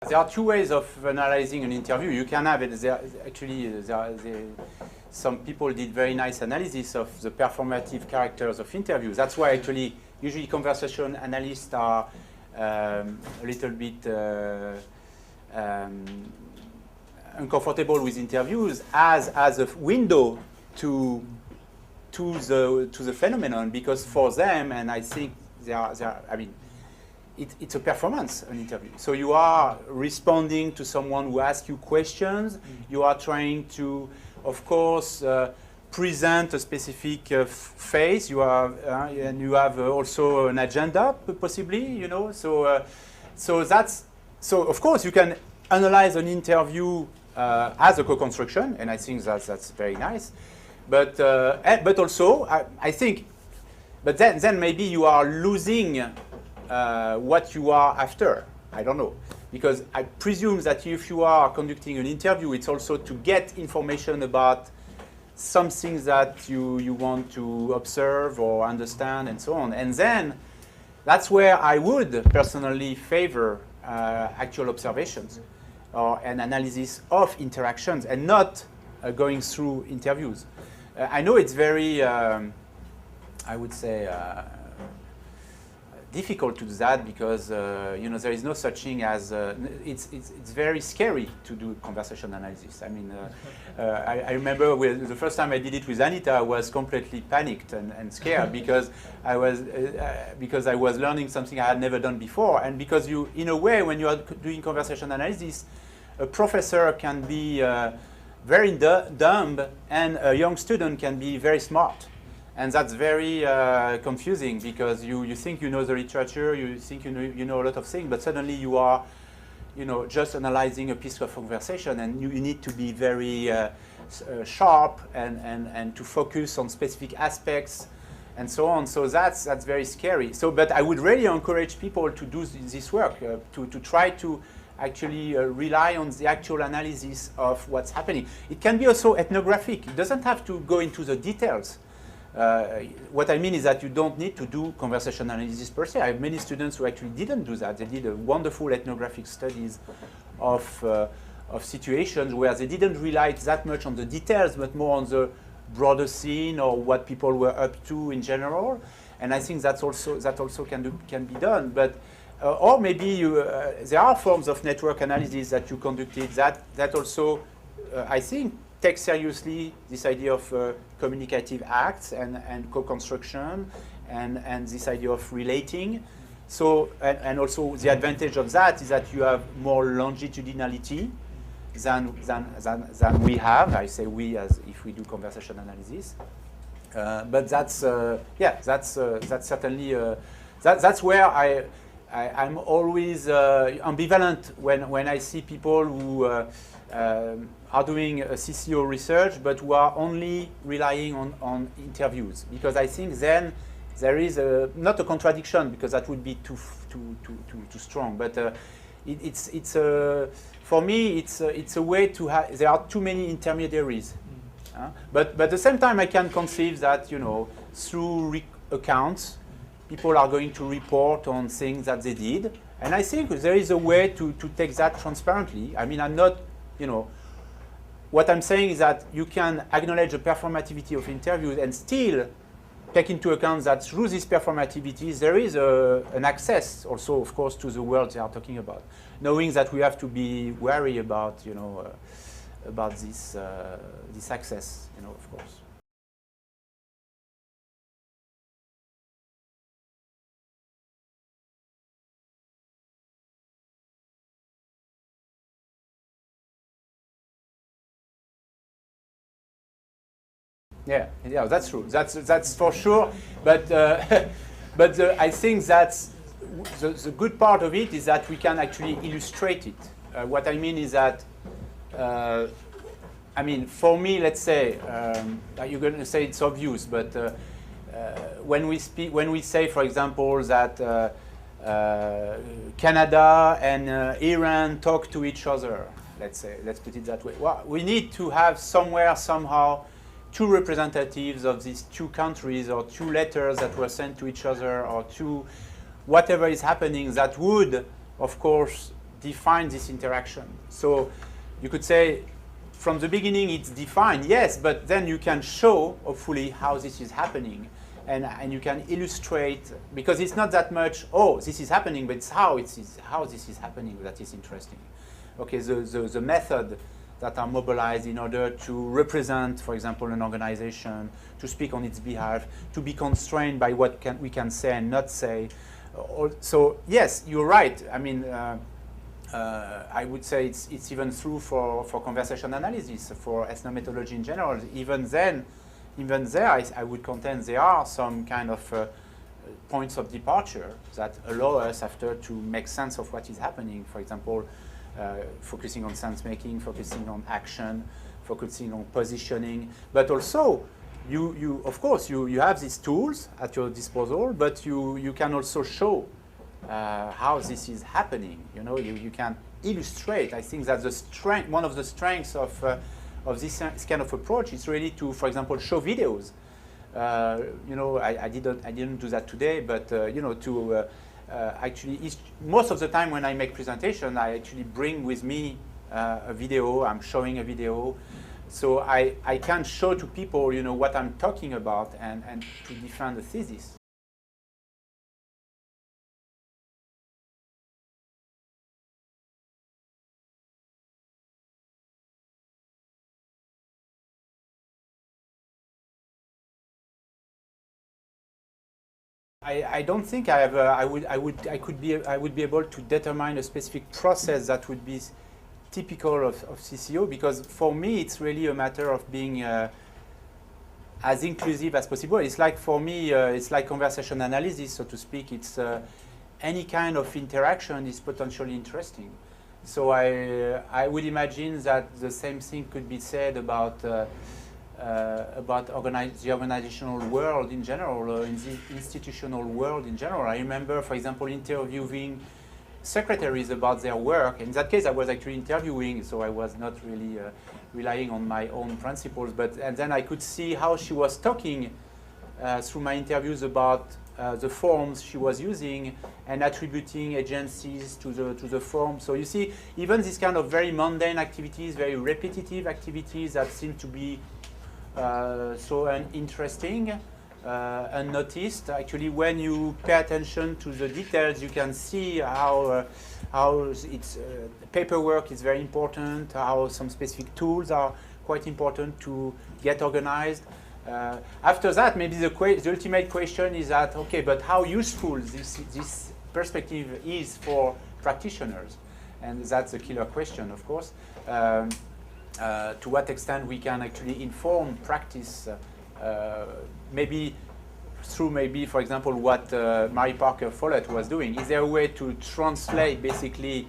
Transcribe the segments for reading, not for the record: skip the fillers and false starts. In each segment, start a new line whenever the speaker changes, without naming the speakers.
There are two ways of analyzing an interview. You can have it. Some people did very nice analysis of the performative characters of interviews. That's why actually usually conversation analysts are a little bit uncomfortable with interviews as a window to the phenomenon, because for them, and I think it's a performance, an interview. So you are responding to someone who asks you questions. You are trying to, of course, present a specific phase. You are, and you have also an agenda, possibly. You know, so of course you can analyze an interview as a co-construction, and I think that's very nice. But also I think, but then maybe you are losing what you are after. I don't know, because I presume that if you are conducting an interview, it's also to get information about something that you want to observe or understand and so on. And then that's where I would personally favor actual observations or an analysis of interactions and not going through interviews. I know it's very, I would say, difficult to do that, because you know, there is no such thing as it's very scary to do conversation analysis. I mean, I remember the first time I did it with Anita, I was completely panicked and scared because I was learning something I had never done before, and because you, in a way, when you are doing conversation analysis, a professor can be very dumb and a young student can be very smart. And that's very confusing, because you think you know the literature, you think you know a lot of things, but suddenly you are, you know, just analyzing a piece of conversation, and you need to be very sharp and to focus on specific aspects and so on. So that's very scary. So, but I would really encourage people to do this work, to try to actually rely on the actual analysis of what's happening. It can be also ethnographic. It doesn't have to go into the details. What I mean is that you don't need to do conversation analysis per se. I have many students who actually didn't do that. They did a wonderful ethnographic studies of situations where they didn't rely that much on the details, but more on the broader scene or what people were up to in general. And I think that also can be done. But or maybe there are forms of network analysis that you conducted that also I think take seriously this idea of communicative acts and co-construction and this idea of relating. So, and also the advantage of that is that you have more longitudinality than we have. I say we as if we do conversation analysis. But that's, yeah, that's certainly, that's where I'm always ambivalent when I see people who are doing CCO research, but who are only relying on interviews, because I think then there is not a contradiction, because that would be too strong. But for me it's a way to have. There are too many intermediaries, but at the same time I can conceive that, you know, through accounts, people are going to report on things that they did, and I think there is a way to take that transparently. I mean, I'm not, you know, what I'm saying is that you can acknowledge the performativity of interviews and still take into account that through this performativity there is an access also, of course, to the world they are talking about, knowing that we have to be wary about, you know, about this access, you know, of course. Yeah, that's true. That's for sure. But I think that's the good part of it is that we can actually illustrate it. What I mean is that, I mean, for me, let's say, you're going to say it's obvious, but when we say, for example, that Canada and Iran talk to each other, let's put it that way. Well, we need to have somehow two representatives of these two countries, or two letters that were sent to each other, or two whatever is happening that would, of course, define this interaction. So you could say, from the beginning it's defined, yes, but then you can show, hopefully, how this is happening. And you can illustrate, because it's not that much, oh, this is happening, but it's how this is happening that is interesting. Okay, the method that are mobilized in order to represent, for example, an organization, to speak on its behalf, to be constrained by what we can say and not say. So yes, you're right. I mean, I would say it's even true for conversation analysis, for ethnomethodology in general. Even there, I would contend there are some kind of points of departure that allow us after to make sense of what is happening. For example, focusing on sense making, focusing on action, focusing on positioning, but also of course you have these tools at your disposal, but you can also show how this is happening. You know, you can illustrate. I think that one of the strengths of this kind of approach is really to, for example, show videos. You know, I didn't do that today, but you know, to actually, most of the time when I make presentation, I actually bring with me a video. I'm showing a video, so I can show to people, you know, what I'm talking about and to defend the thesis. I don't think I have. I would be able to determine a specific process that would be typical of CCO, because for me it's really a matter of being as inclusive as possible. It's like, for me, it's like conversation analysis, so to speak. It's any kind of interaction is potentially interesting. So I would imagine that the same thing could be said about the organizational world in general, in the institutional world in general. I remember, for example, interviewing secretaries about their work. In that case, I was actually interviewing, so I was not really relying on my own principles. And then I could see how she was talking through my interviews about the forms she was using and attributing agencies to the form. So you see, even these kind of very mundane activities, very repetitive activities that seem to be so interesting, unnoticed. Actually, when you pay attention to the details, you can see how it's paperwork is very important, how some specific tools are quite important to get organized. After that, maybe the ultimate question is that, okay, but how useful this perspective is for practitioners? And that's a killer question, of course. To what extent we can actually inform practice, maybe through, for example, what Mary Parker Follett was doing. Is there a way to translate basically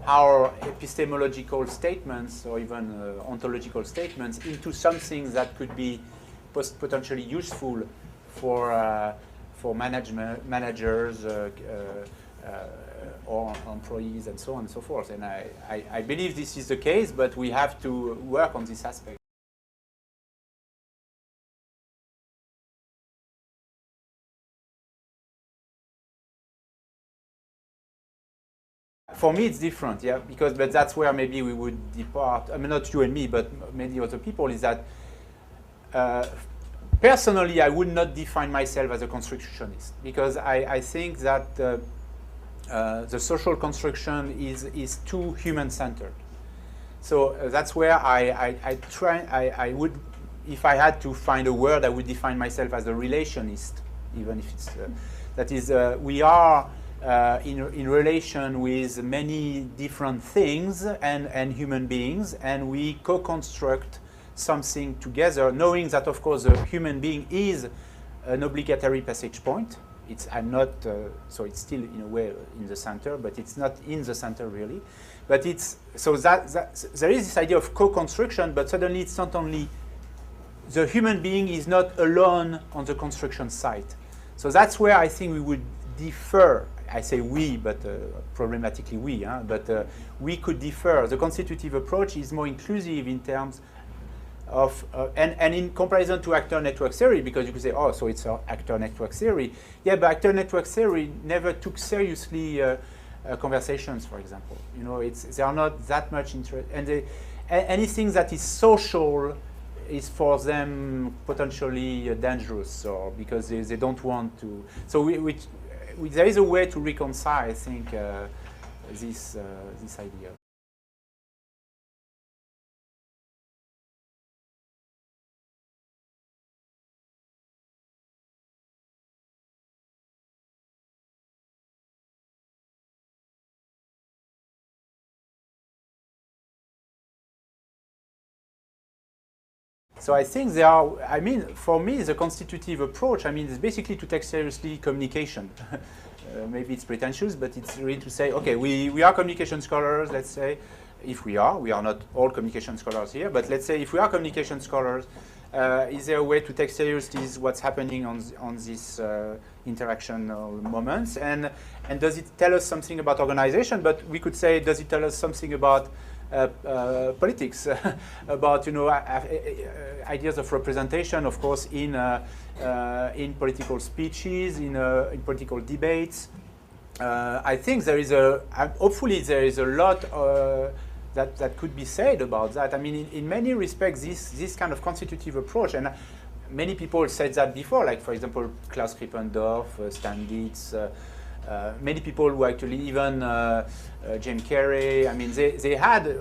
our epistemological statements or even ontological statements into something that could be potentially useful for managers or employees and so on and so forth? And I believe this is the case, but we have to work on this aspect. For me, it's different, yeah, but that's where maybe we would depart. I mean, not you and me, but many other people. Is that personally, I would not define myself as a constructionist, because I think that the social construction is too human-centered. So that's where I would, if I had to find a word, I would define myself as a relationist, even if it's that is we are. In relation with many different things and human beings, and we co-construct something together, knowing that, of course, the human being is an obligatory passage point. I'm not, so it's still in a way in the center, but it's not in the center really. But it's, so that there is this idea of co-construction, but suddenly it's not only, the human being is not alone on the construction site. So that's where I think we would differ. I say we, but problematically we, but we could differ. The constitutive approach is more inclusive in terms of, and in comparison to actor network theory, because you could say, oh, so it's actor network theory. Yeah, but actor network theory never took seriously conversations, for example. You know, they are not that much interested, and anything that is social is for them potentially dangerous, or because they don't want to. So there is a way to reconcile, I think, this idea. So I think there are, I mean, for me, the constitutive approach, I mean, is basically to take seriously communication. Maybe it's pretentious, but it's really to say, okay, we are communication scholars, let's say, if we are not all communication scholars here, but let's say if we are communication scholars, is there a way to take seriously what's happening on these interactional moments? And does it tell us something about organization? But we could say, does it tell us something about politics, about ideas of representation, of course, in political speeches, in political debates. I think there is hopefully there is a lot that could be said about that. I mean, in many respects, this kind of constitutive approach, and many people said that before, like for example, Klaus Krippendorf, Stan Dietz. Many people who actually, even Jim Carrey, I mean, they had,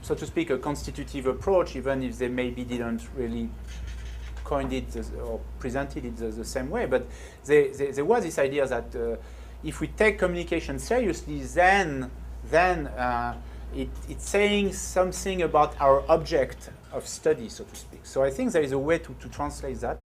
so to speak, a constitutive approach, even if they maybe didn't really coined it or presented it the same way. But there was this idea that if we take communication seriously, then it's saying something about our object of study, so to speak. So I think there is a way to translate that.